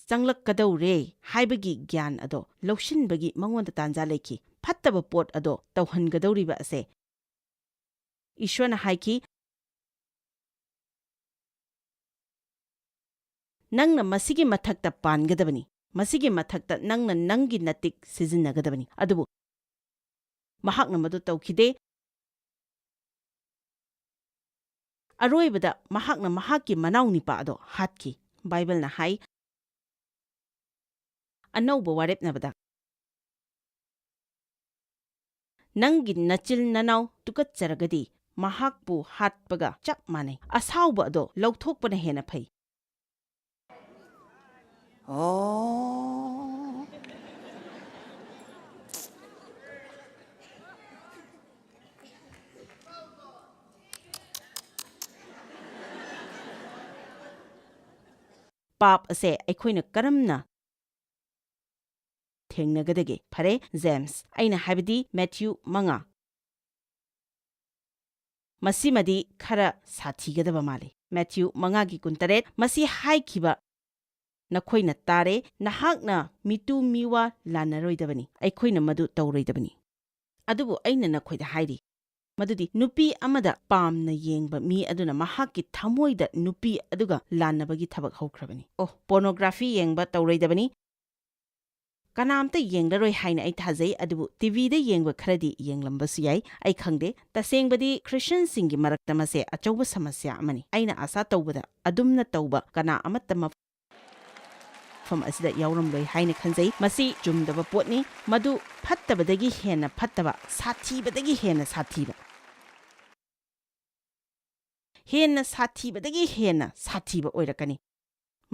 S1: ꯆꯪꯂꯛꯀꯗꯧꯔꯦ ꯍꯥꯏꯕꯒꯤ ꯒ꯭ꯌꯥꯟ ꯑꯗꯣ ꯂꯧꯁꯤꯟꯕꯒꯤ ꯃꯉꯣꯟꯗ ꯇꯥꯟꯖꯥ ꯂꯩꯈꯤ꯫ ꯐꯠꯇꯕ ꯄꯣꯠ ꯑꯗꯣ ꯇꯧꯍꯟꯒꯗꯧꯔꯤꯕ ꯑꯁꯦ ꯏꯁ꯭ꯋꯔꯅ ꯍꯥꯏꯈꯤ, ꯅꯪꯅ ꯃꯁꯤꯒꯤ ꯃꯊꯛꯇ ꯄꯥꯟꯒꯗꯕꯅꯤ, ꯃꯁꯤꯒꯤ ꯃꯊꯛꯇ ꯅꯪꯅ ꯅꯪꯒꯤ ꯅꯇꯤꯛ ꯁꯤꯖꯤꯟꯅꯒꯗꯕꯅꯤ꯫ ꯑꯗꯨꯕꯨ ꯃꯍꯥꯛꯅ ꯃꯗꯨ ꯇꯧꯈꯤꯗꯦ꯫ ꯑꯔꯣꯏꯕꯗ ꯃꯍꯥꯛꯅ ꯃꯍꯥꯛꯀꯤ ꯃꯅꯥꯎꯅꯤꯄꯥ ꯑꯗꯣ ꯍꯥꯠꯈꯤ꯫ ꯕꯥꯏꯕꯜꯅ ꯍꯥꯏ, ꯑꯅꯧꯕ ꯋꯥꯔꯦꯞꯅꯕꯗ, ꯅꯪꯒꯤ ꯅꯆꯤꯜ ꯅꯅꯥꯎ ꯇꯨꯀꯠꯆꯔꯒꯗꯤ ꯃꯍꯥꯛꯄꯨ ꯍꯥꯠꯄꯒ ꯆꯞ ꯃꯥꯟꯅꯩ, ꯑꯁꯥꯎꯕ ꯑꯗꯣ ꯂꯧꯊꯣꯛꯄꯅ ꯍꯦꯟꯅ ꯐꯩ꯫ ꯄꯥꯞ ꯑꯁꯦ ꯑꯩꯈꯣꯏꯅ ꯀꯔꯝꯅ ꯊꯦꯡꯅꯒꯗꯒꯦ? ꯐꯔꯦ, ꯖꯦꯝꯁ, ꯑꯩꯅ ꯍꯥꯏꯕꯗꯤ ꯃꯦꯊ꯭ꯌꯨ 5, ꯃꯁꯤꯃꯗꯤ ꯈꯔ ꯁꯥꯊꯤꯒꯗꯕ ꯃꯥꯜꯂꯤ꯫ ꯃꯦꯊ꯭ꯌꯨ 5:18, ꯃꯁꯤ ꯍꯥꯏꯈꯤꯕ ꯅꯈꯣꯏꯅ ꯇꯥꯔꯦ, ꯅꯍꯥꯛꯅ ꯃꯤꯇꯨ ꯃꯤꯋꯥ ꯂꯥꯟꯅꯔꯣꯏꯗꯕꯅꯤ, ꯑꯩꯈꯣꯏꯅ ꯃꯗꯨ ꯇꯧꯔꯣꯏꯗꯕꯅꯤ꯫ ꯑꯗꯨꯕꯨ ꯑꯩꯅ ꯅꯈꯣꯏꯗ ꯍꯥꯏꯔꯤ ꯃꯗꯨꯗꯤ ꯅꯨꯄꯤ ꯑꯃꯗ ꯄꯥꯝꯅ ꯌꯦꯡꯕ ꯃꯤ ꯑꯗꯨꯅ ꯃꯍꯥꯛꯀꯤ ꯊꯃꯣꯏꯗ ꯅꯨꯄꯤ ꯑꯗꯨꯒ ꯂꯥꯟꯅꯕꯒꯤ ꯊꯕꯛ ꯍꯧꯈ꯭ꯔꯕꯅꯤ꯫ ꯄꯣꯔꯅꯣꯒ꯭ꯔꯥꯐꯤ ꯌꯦꯡꯕ ꯇꯧꯔꯣꯏꯗꯕꯅꯤ, ꯀꯅꯥꯝꯇ ꯌꯦꯡꯂꯔꯣꯏ ꯍꯥꯏꯅ ꯑꯩ ꯊꯥꯖꯩ, ꯑꯗꯨꯕꯨ ꯇꯤꯚꯤꯗ ꯌꯦꯡꯕ ꯈꯔꯗꯤ ꯌꯦꯡꯂꯝꯕꯁꯨ ꯌꯥꯏ, ꯑꯩ ꯈꯪꯗꯦ꯫ ꯇꯁꯦꯡꯕꯗꯤ ꯈ꯭ꯔꯤꯁꯇ꯭ꯌꯟꯁꯤꯡꯒꯤ ꯃꯔꯛꯇ ꯃꯁꯦ ꯑꯆꯧꯕ ꯁꯃꯁ꯭ꯌꯥ ꯑꯃꯅꯤ꯫ ꯑꯩꯅ ꯑꯥꯁꯥ ꯇꯧꯕꯗ ꯑꯗꯨꯝꯅ ꯇꯧꯕ ꯀꯅꯥ ꯑꯃꯠꯇ ꯃꯐꯝ ꯑꯁꯤꯗ ꯌꯥꯎꯔꯝꯂꯣꯏ ꯍꯥꯏꯅ ꯈꯟꯖꯩ꯫ ꯃꯁꯤ ꯆꯨꯝꯗꯕ ꯄꯣꯠꯅꯤ, ꯃꯗꯨ ꯐꯠꯇꯕꯗꯒꯤ ꯍꯦꯟꯅ ꯐꯠꯇꯕ, ꯁꯥꯊꯤꯕꯗꯒꯤ ꯍꯦꯟꯅ ꯁꯥꯊꯤꯕ, ꯍꯦꯟꯅ ꯁꯥꯊꯤꯕꯗꯒꯤ ꯍꯦꯟꯅ ꯁꯥꯊꯤꯕ ꯑꯣꯏꯔꯛꯀꯅꯤ꯫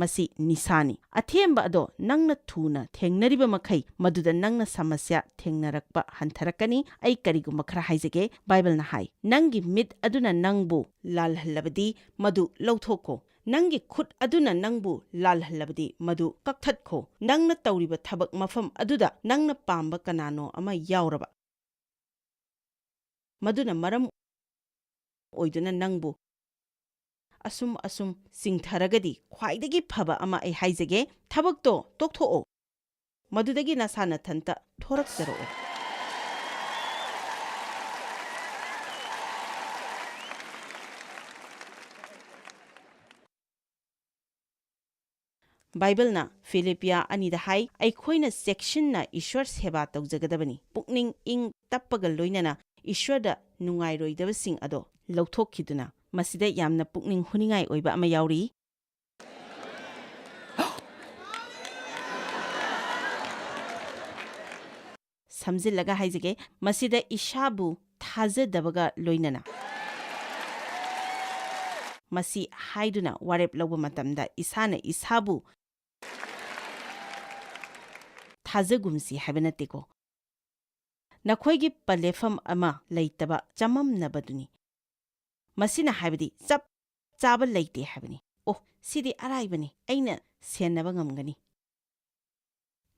S1: ꯃꯁꯤ ꯅꯤꯁꯥꯅꯤ꯫ ꯑꯊꯦꯝꯕ ꯑꯗꯣ ꯅꯪꯅ ꯊꯨꯅ ꯊꯦꯡꯅꯔꯤꯕ ꯃꯈꯩ ꯃꯗꯨꯗ ꯅꯪꯅ ꯁꯃꯁ꯭ꯌꯥ ꯊꯦꯡꯅꯔꯛꯄ ꯍꯟꯊꯔꯛꯀꯅꯤ꯫ ꯑꯩ ꯀꯔꯤꯒꯨꯝꯕ ꯈꯔ ꯍꯥꯏꯖꯒꯦ꯫ ꯕꯥꯏꯕꯜꯅ ꯍꯥꯏ, ꯅꯪꯒꯤ ꯃꯤꯠ ꯑꯗꯨꯅ ꯅꯪꯕꯨ ꯂꯥꯜꯍꯜꯂꯕꯗꯤ ꯃꯗꯨ ꯂꯧꯊꯣꯛꯈꯣ, ꯅꯪꯒꯤ ꯈꯨꯠ ꯑꯗꯨꯅ ꯅꯪꯕꯨ ꯂꯥꯜꯍꯜꯂꯕꯗꯤ ꯃꯗꯨ ꯀꯛꯊꯠꯈꯣ꯫ ꯅꯪꯅ ꯇꯧꯔꯤꯕ ꯊꯕꯛ ꯃꯐꯝ ꯑꯗꯨꯗ ꯅꯪꯅ ꯄꯥꯝꯕ ꯀꯅꯥꯅꯣ ꯑꯃ ꯌꯥꯎꯔꯕ ꯃꯗꯨꯅ ꯃꯔꯝ ꯑꯣꯏꯗꯨꯅ ꯅꯪꯕꯨ ꯑꯁꯨꯝ ꯆꯤꯡꯊꯔꯒꯗꯤ ꯈ꯭ꯋꯥꯏꯗꯒꯤ ꯐꯕ ꯑꯃ ꯑꯩ ꯍꯥꯏꯖꯒꯦ, ꯊꯕꯛꯇꯣ ꯇꯣꯛꯊꯣꯛꯑꯣ, ꯃꯗꯨꯗꯒꯤ ꯅꯁꯥ ꯅꯊꯟꯇ ꯊꯣꯔꯛꯆꯔꯛꯑꯣ꯫ ꯕꯥꯏꯕꯜꯅ ꯐꯤꯂꯤꯞꯄꯤꯌꯥ 2:da ꯍꯥꯏ, ꯑꯩꯈꯣꯏꯅ ꯆꯦꯛꯁꯤꯟꯅ ꯏꯁ꯭ꯋꯔ ꯁꯦꯕꯥ ꯇꯧꯖꯒꯗꯕꯅꯤ, ꯄꯨꯛꯅꯤꯡ ꯏꯪ ꯇꯞꯄꯒ ꯂꯣꯏꯅꯅ ꯏꯁ꯭ꯋꯔꯗ ꯅꯨꯡꯉꯥꯏꯔꯣꯏꯗꯕꯁꯤꯡ ꯑꯗꯣ ꯂꯧꯊꯣꯛꯈꯤꯗꯨꯅ꯫ ꯃꯁꯤꯗ ꯌꯥꯝꯅ ꯄꯨꯛꯅꯤꯡ ꯍꯨꯅꯤꯡꯉꯥꯏ ꯑꯣꯏꯕ ꯑꯃ ꯌꯥꯎꯔꯤ꯫ ꯁꯝꯖꯤꯜꯂꯒ ꯍꯥꯏꯖꯒꯦ, ꯃꯁꯤꯗ ꯏꯁꯥꯕꯨ ꯊꯥꯖꯗꯕꯒ ꯂꯣꯏꯅꯅ ꯃꯁꯤ ꯍꯥꯏꯗꯨꯅ ꯋꯥꯔꯦꯞ ꯂꯧꯕ ꯃꯇꯝꯗ ꯏꯁꯥꯅ ꯏꯁꯥꯕꯨ ꯊꯥꯖꯒꯨꯝꯁꯤ ꯍꯥꯏꯕ ꯅꯠꯇꯦꯀꯣ, ꯅꯈꯣꯏꯒꯤ ꯄꯜꯂꯦꯐꯝ ꯑꯃ ꯂꯩꯇꯕ ꯆꯃꯝꯅꯕꯗꯨꯅꯤ꯫ ꯃꯁꯤꯅ ꯍꯥꯏꯕꯗꯤ ꯆꯞ ꯆꯥꯕ ꯂꯩꯇꯦ ꯍꯥꯏꯕꯅꯤ꯫ ꯁꯤꯗꯤ ꯑꯔꯥꯏꯕꯅꯤ, ꯑꯩꯅ ꯁꯦꯟꯅꯕ ꯉꯝꯒꯅꯤ꯫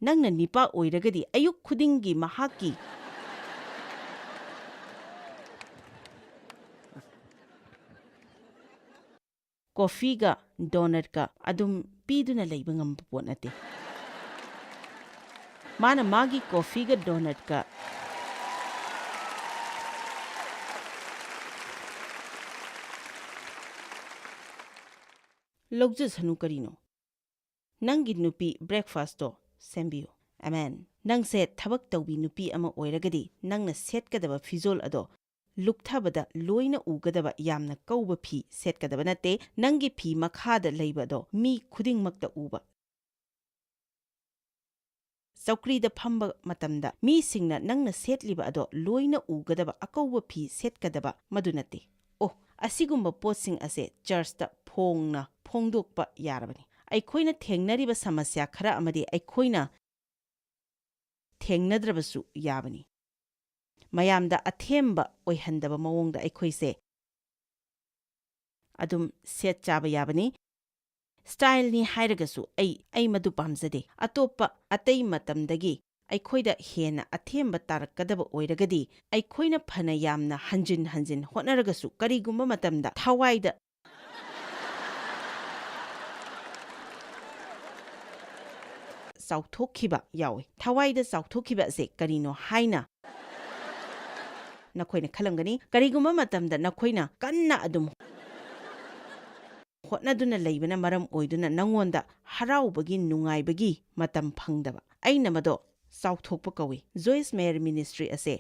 S1: ꯅꯪꯅ ꯅꯤꯄꯥ ꯑꯣꯏꯔꯒꯗꯤ ꯑꯌꯨꯛ ꯈꯨꯗꯤꯡꯒꯤ ꯃꯍꯥꯛꯀꯤ ꯀꯣꯐꯤꯒ ꯗꯣꯅꯠꯀ ꯑꯗꯨꯝ ꯄꯤꯗꯨꯅ ꯂꯩꯕ ꯉꯝꯕ ꯄꯣꯠ ꯅꯠꯇꯦ꯫ ꯃꯥꯅ ꯃꯥꯒꯤ ꯀꯣꯐꯤꯒ ꯗꯣꯅꯠꯀ ꯂꯧꯖꯁꯅꯨ ꯀꯔꯤꯅꯣ, ꯅꯪꯒꯤ ꯅꯨꯄꯤ ꯕ꯭ꯔꯦꯛꯐꯥꯁꯇꯣ ꯁꯦꯝꯕꯤꯌꯨ꯫ ꯑꯃꯦꯟ꯫ ꯅꯪꯁꯦ ꯊꯕꯛ ꯇꯧꯕꯤ ꯅꯨꯄꯤ ꯑꯃ ꯑꯣꯏꯔꯒꯗꯤ ꯅꯪꯅ ꯁꯦꯠꯀꯗꯕ ꯐꯤꯖꯣꯜ ꯑꯗꯣ ꯂꯨꯛꯊꯕꯗ ꯂꯣꯏꯅ ꯎꯒꯗꯕ ꯌꯥꯝꯅ ꯀꯧꯕ ꯐꯤ ꯁꯦꯠꯀꯗꯕ ꯅꯠꯇꯦ, ꯅꯪꯒꯤ ꯐꯤ ꯃꯈꯥꯗ ꯂꯩꯕꯗꯣ ꯃꯤ ꯈꯨꯗꯤꯡꯃꯛꯇ ꯎꯕ꯫ ꯆꯧꯀ꯭ꯔꯤꯗ ꯐꯝꯕ ꯃꯇꯝꯗ ꯃꯤꯁꯤꯡꯅ ꯅꯪꯅ ꯁꯦꯠꯂꯤꯕ ꯑꯗꯣ ꯂꯣꯏꯅ ꯎꯒꯗꯕ ꯑꯀꯧꯕ ꯐꯤ ꯁꯦꯠꯀꯗꯕ ꯃꯗꯨ ꯅꯠꯇꯦ꯫ ꯑꯁꯤꯒꯨꯝꯕ ꯄꯣꯠꯁꯤꯡ ꯑꯁꯦ ꯆꯔꯆꯇ ꯐꯣꯡꯅ ꯐꯣꯡꯗꯣꯛꯄ ꯌꯥꯔꯕꯅꯤ꯫ ꯑꯩꯈꯣꯏꯅ ꯊꯦꯡꯅꯔꯤꯕ ꯁꯃꯁ꯭ꯌꯥ ꯈꯔ ꯑꯃꯗꯤ ꯑꯩꯈꯣꯏꯅ ꯊꯦꯡꯅꯗ꯭ꯔꯕꯁꯨ ꯌꯥꯕꯅꯤ꯫ ꯃꯌꯥꯝꯗ ꯑꯊꯦꯝꯕ ꯑꯣꯏꯍꯟꯗꯕ ꯃꯑꯣꯡꯗ ꯑꯩꯈꯣꯏꯁꯦ ꯑꯗꯨꯝ ꯁꯦꯠ ꯆꯥꯕ ꯌꯥꯕꯅꯤ꯫ ꯁ꯭ꯇꯥꯏꯜꯅꯤ ꯍꯥꯏꯔꯒꯁꯨ ꯑꯩ ꯃꯗꯨ ꯄꯥꯝꯖꯗꯦ꯫ ꯑꯇꯣꯞꯄ ꯑꯇꯩ ꯃꯇꯝꯗꯒꯤ ꯑꯩꯈꯣꯏꯗ ꯍꯦꯟꯅ ꯑꯊꯦꯝꯕ ꯇꯥꯔꯛꯀꯗꯕ ꯑꯣꯏꯔꯒꯗꯤ ꯑꯩꯈꯣꯏꯅ ꯐꯅ ꯌꯥꯝꯅ ꯍꯟꯖꯤꯟ ꯍꯟꯖꯤꯟ ꯍꯣꯠꯅꯔꯒꯁꯨ ꯀꯔꯤꯒꯨꯝꯕ ꯃꯇꯝꯗ ꯊꯋꯥꯏꯗ ꯆꯥꯎꯊꯣꯛꯈꯤꯕ ꯌꯥꯎꯏ꯫ ꯊꯋꯥꯏꯗ ꯆꯥꯎꯊꯣꯛꯈꯤꯕ ꯑꯁꯦ ꯀꯔꯤꯅꯣ ꯍꯥꯏꯅ nakoina khalamgani karigumba matamda nakoina kanna adum hotnaduna leibana maram oiduna nangonda haraubagi nungaibagi matam phangdaba aina mado sauthokpa kawi Joyce Meyer Ministry ase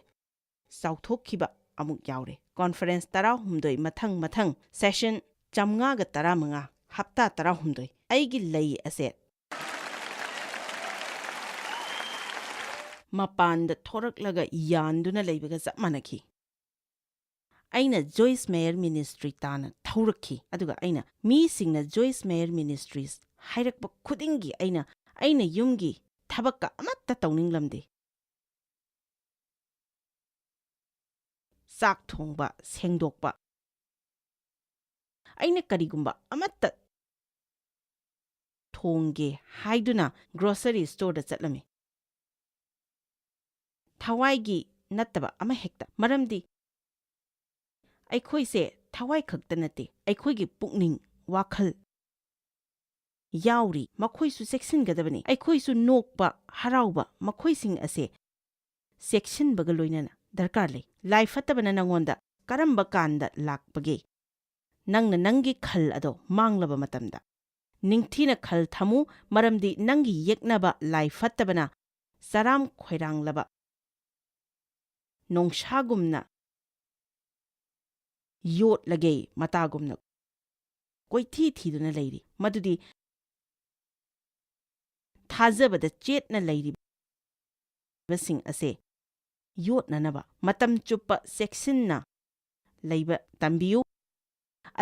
S1: sauthokkiba amuk yaure conference tara humdoi mathang session chamnga ga tara manga hapta tara humdoi aigi lei ase mapanda thoraklaga yanduna leibaga zapmanaki aina Joyce Meyer Ministry tana thaurakhi aduga aina mi singna Joyce Meyer Ministries hairakpa khudingi aina yumgi thabakka amatta tawninglamde sak thongba sengdokpa aina karigumba amatta thongge haiduna grocery store da chatlami Thawaigi nattaba ama hekta maramdi ꯑꯩꯈꯣꯏꯁꯦ ꯊꯋꯥꯏ ꯈꯛꯇ ꯅꯠꯇꯦ ꯑꯩꯈꯣꯏꯒꯤ ꯄꯨꯛꯅꯤꯡ ꯋꯥꯈꯜ ꯌꯥꯎꯔꯤ ꯃꯈꯣꯏꯁꯨ ꯆꯦꯛꯁꯤꯟꯒꯗꯕꯅꯤ ꯑꯩꯈꯣꯏꯁꯨ ꯅꯣꯛꯄ ꯍꯔꯥꯎꯕ ꯃꯈꯣꯏꯁꯤꯡ ꯑꯁꯦ ꯆꯦꯛꯁꯤꯟꯕꯒ ꯂꯣꯏꯅꯅ ꯗꯔꯀꯥꯔ ꯂꯩ ꯂꯥꯏ ꯐꯠꯇꯕꯅ ꯅꯉꯣꯟꯗ ꯀꯔꯝꯕ ꯀꯥꯟꯗ ꯂꯥꯛꯄꯒꯦ ꯅꯪꯅ ꯅꯪꯒꯤ ꯈꯜ ꯑꯗꯣ ꯃꯥꯡꯂꯕ ꯃꯇꯝꯗ ꯅꯤꯡꯊꯤꯅ ꯈꯜ ꯊꯝꯃꯨ ꯃꯔꯝꯗꯤ ꯅꯪꯒꯤ ꯌꯦꯛꯅꯕ ꯂꯥꯏ ꯐꯠꯇꯕꯅ ꯆꯔꯥꯝ ꯈꯣꯏꯔꯥꯡꯂꯕ ꯅꯣꯡꯁꯥꯒꯨꯝꯅ ꯌꯣꯠꯂꯒꯦ ꯃꯇꯥꯒꯨꯝꯅ ꯀꯣꯏꯊꯤ ꯊꯤꯗꯨꯅ ꯂꯩꯔꯤ ꯃꯗꯨꯗꯤ ꯊꯥꯖꯕꯗ ꯆꯦꯠꯅ ꯂꯩꯔꯤꯕꯁꯤꯡ ꯑꯁꯦ ꯌꯣꯠꯅꯅꯕ ꯃꯇꯝ ꯆꯨꯞꯄ ꯆꯦꯛꯁꯤꯟꯅ ꯂꯩꯕ ꯇꯝꯕꯤꯌꯨ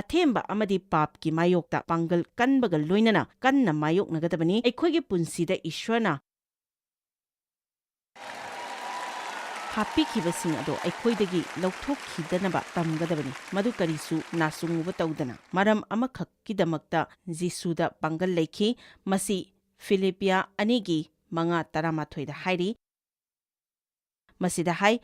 S1: ꯑꯊꯦꯝꯕ ꯑꯃꯗꯤ ꯄꯥꯞꯀꯤ ꯃꯥꯌꯣꯛꯇ ꯄꯥꯡꯒꯜ ꯀꯟꯕꯒ ꯂꯣꯏꯅꯅ ꯀꯟꯅ ꯃꯥꯌꯣꯛꯅꯒꯗꯕꯅꯤ ꯑꯩꯈꯣꯏꯒꯤ ꯄꯨꯟꯁꯤꯗ ꯏꯁ꯭ꯋꯔꯅ ꯍꯥꯞꯄꯤꯈꯤꯕꯁꯤꯡ ꯑꯗꯣ ꯑꯩꯈꯣꯏꯗꯒꯤ ꯂꯧꯊꯣꯛꯈꯤꯗꯅꯕ ꯇꯝꯒꯗꯕꯅꯤ ꯃꯗꯨ ꯀꯔꯤꯁꯨ ꯅꯥꯆꯨꯡꯉꯨꯕ ꯇꯧꯗꯅ ꯃꯔꯝ ꯑꯃꯈꯛꯀꯤꯗꯃꯛꯇ ꯖꯤꯁꯨꯗ ꯄꯥꯡꯒꯜ ꯂꯩꯈꯤ ꯃꯁꯤ ꯐꯤꯂꯤꯞꯄꯤꯌꯥ 2:5-11 ꯍꯥꯏꯔꯤ ꯃꯁꯤꯗ ꯍꯥꯏ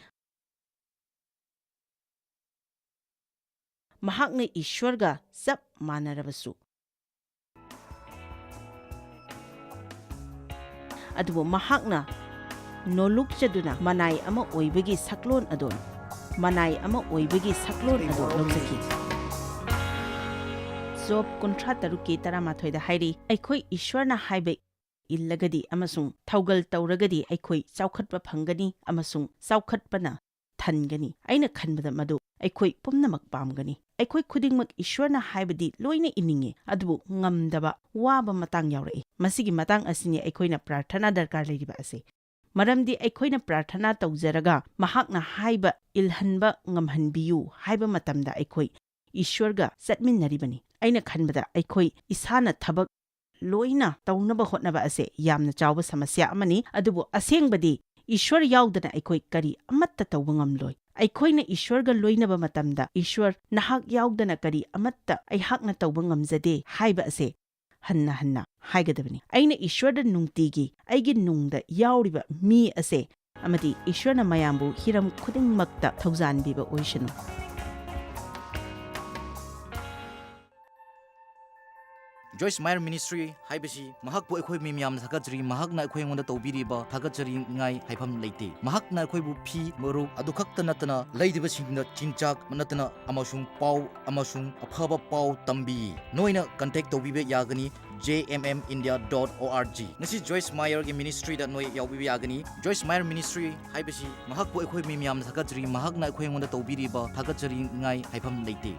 S1: ꯃꯍꯥꯛꯅ ꯏꯁ꯭ꯋꯔꯒ ꯆꯞ ꯃꯥꯟꯅꯔꯕꯁꯨ ꯑꯗꯨꯕꯨ ꯃꯍꯥꯛꯅ ꯅꯣꯂꯨꯛꯆꯗꯨꯅ ꯃꯅꯥꯏ ꯑꯃ ꯑꯣꯏꯕꯒꯤ ꯁꯛꯂꯣꯟ ꯑꯗꯣ ꯂꯧꯖꯈꯤ ꯖꯣꯕ 33:13 ꯍꯥꯏꯔꯤ ꯑꯩꯈꯣꯏ ꯏꯁ꯭ꯋꯔꯅ ꯍꯥꯏꯕ ꯏꯜꯂꯒꯗꯤ ꯑꯃꯁꯨꯡ ꯊꯧꯒꯜ ꯇꯧꯔꯒꯗꯤ ꯑꯩꯈꯣꯏ ꯆꯥꯎꯈꯠꯄ ꯐꯪꯒꯅꯤ ꯑꯃꯁꯨꯡ ꯆꯥꯎꯈꯠꯄꯅ ꯊꯟꯒꯅꯤ ꯑꯩꯅ ꯈꯟꯕꯗ ꯃꯗꯨ ꯑꯩꯈꯣꯏ ꯄꯨꯝꯅꯃꯛ ꯄꯥꯝꯒꯅꯤ ꯑꯩꯈꯣꯏ ꯈꯨꯗꯤꯡꯃꯛ ꯏꯁ꯭ꯋꯔꯅ ꯍꯥꯏꯕꯗꯤ ꯂꯣꯏꯅ ꯏꯅꯤꯡꯉꯤ ꯑꯗꯨꯕꯨ ꯉꯝꯗꯕ ꯋꯥꯕ ꯃꯇꯥꯡ ꯌꯥꯎꯔꯛꯏ ꯃꯁꯤꯒꯤ ꯃꯇꯥꯡ ꯑꯁꯤꯅꯤ ꯑꯩꯈꯣꯏꯅ ꯄ꯭ꯔꯥꯔꯊꯅꯥ ꯗꯔꯀꯥꯔ ꯂꯩꯔꯤꯕ ꯑꯁꯤ ꯃꯔꯝꯗꯤ ꯑꯩꯈꯣꯏꯅ ꯄ꯭ꯔꯥꯔꯊꯅꯥ ꯇꯧꯖꯔꯒ ꯃꯍꯥꯛꯅ ꯍꯥꯏꯕ ꯏꯜꯍꯟꯕ ꯉꯝꯍꯟꯕꯤꯌꯨ ꯍꯥꯏꯕ ꯃꯇꯝꯗ ꯑꯩꯈꯣꯏ ꯏꯁ꯭ꯋꯔꯒ ꯆꯠꯃꯤꯟꯅꯔꯤꯕꯅꯤ ꯑꯩꯅ ꯈꯟꯕꯗ ꯑꯩꯈꯣꯏ ꯏꯁꯥꯅ ꯊꯕꯛ ꯂꯣꯏꯅ ꯇꯧꯅꯕ ꯍꯣꯠꯅꯕ ꯑꯁꯦ ꯌꯥꯝꯅ ꯆꯥꯎꯕ ꯁꯃꯁ꯭ꯌꯥ ꯑꯃꯅꯤ ꯑꯗꯨꯕꯨ ꯑꯁꯦꯡꯕꯗꯤ ꯏꯁ꯭ꯋꯔ ꯌꯥꯎꯗꯅ ꯑꯩꯈꯣꯏ ꯀꯔꯤ ꯑꯃꯠꯇ ꯇꯧꯕ ꯉꯝꯂꯣꯏ ꯑꯩꯈꯣꯏꯅ ꯏꯁ꯭ꯋꯔꯒ ꯂꯣꯏꯅꯕ ꯃꯇꯝꯗ ꯏꯁ꯭ꯋꯔ ꯅꯍꯥꯛ ꯌꯥꯎꯗꯅ ꯀꯔꯤ ꯑꯃꯠꯇ ꯑꯩꯍꯥꯛꯅ ꯇꯧꯕ ꯉꯝꯖꯗꯦ ꯍꯥꯏꯕ ꯑꯁꯦ ꯍꯟꯅ ꯍꯟꯅ ꯍꯥꯏꯒꯗꯕꯅꯤ ꯑꯩꯅ ꯏꯁ꯭ꯋꯔꯗ ꯅꯨꯡꯇꯤꯒꯤ ꯑꯩꯒꯤ ꯅꯨꯡꯗ ꯌꯥꯎꯔꯤꯕ ꯃꯤ ꯑꯁꯦ ꯑꯃꯗꯤ ꯏꯁ꯭ꯋꯔꯅ ꯃꯌꯥꯝꯕꯨ ꯍꯤꯔꯝ ꯈꯨꯗꯤꯡꯃꯛꯇ ꯊꯧꯖꯥꯟꯕꯤꯕ ꯑꯣꯏꯁꯅꯨ
S2: Joyce Meyer Ministry haibasi mahakpu akhoi mi miyamna thakachri mahakna akhoi ngonda tawbiriba thakachri ngai haifam leite mahakna akhoi bu phi maru adu khakta natana leidiba singna chinchak natana amasung pau amasung aphaba pau tambi noina contact tawbibe yagani jmmindia.org ngasi Joyce Meyer gi ministry da noi yawbibe yagani Joyce Meyer Ministry haibasi mahakpu akhoi mi miyamna thakachri mahakna akhoi ngonda tawbiriba thakachri ngai haifam leite